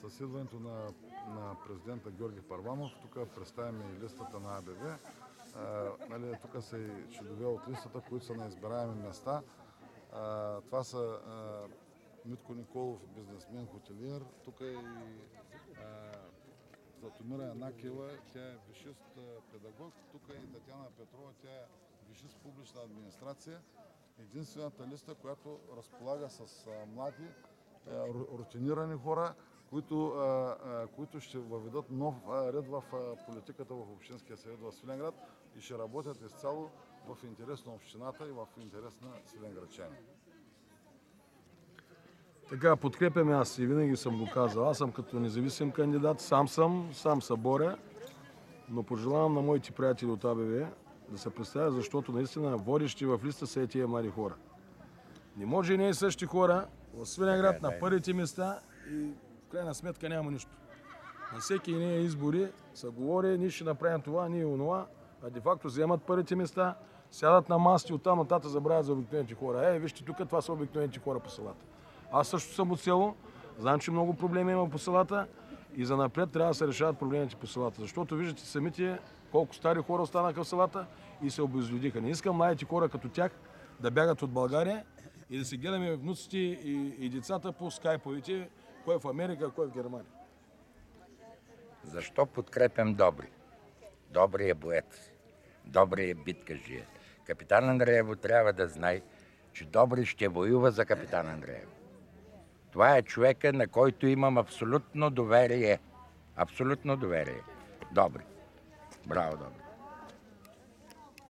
С идването на президента Георги Първанов, тук представяме и листата на АБВ. Тук са и членове от листата, които са на избираеми места. Това са Митко Николов, бизнесмен, хотелиер. Тук е и Златомира Янакиева, тя е висшист педагог. Тук е и Татяна Петрова, тя е висшист публична администрация. Единствената листа, която разполага с млади, рутинирани хора, които ще въведат нов ред в политиката в Общинския съвет в Свиленград и ще работят изцяло в интерес на общината и в интерес на свиленградчани. Така, подкрепяме аз и винаги съм го казал. Аз съм като независим кандидат, сам се боря, но пожелавам на моите приятели от АБВ да се представят, защото наистина водещи в листа са и тия млади хора. Не може и не и същи хора в Свиленград на първите места и в крайна сметка няма нищо. На всеки иния избори се говори, ние ще направим това, ние онова, а де-факто вземат първите места, сядат на масти, оттам нататък забравят за обикновените хора. Вижте тук, това са обикновените хора по селата. Аз също съм от село, знам, че много проблеми има по селата и занапред трябва да се решават проблемите по селата. Защото виждате самите колко стари хора останаха в селата и се обезлюдиха. Не искам младите хора като тях да бягат от България и да се гледаме внуците и децата по скайповите, кой е в Америка, кой е в Германия. Защо подкрепям Добри? Добри е боец, Добри е биткажия. Капитан Андреево трябва да знае, че Добри ще воюва за капитан Андреево. Това е човека, на който имам абсолютно доверие. Абсолютно доверие. Добри. Браво, Добри.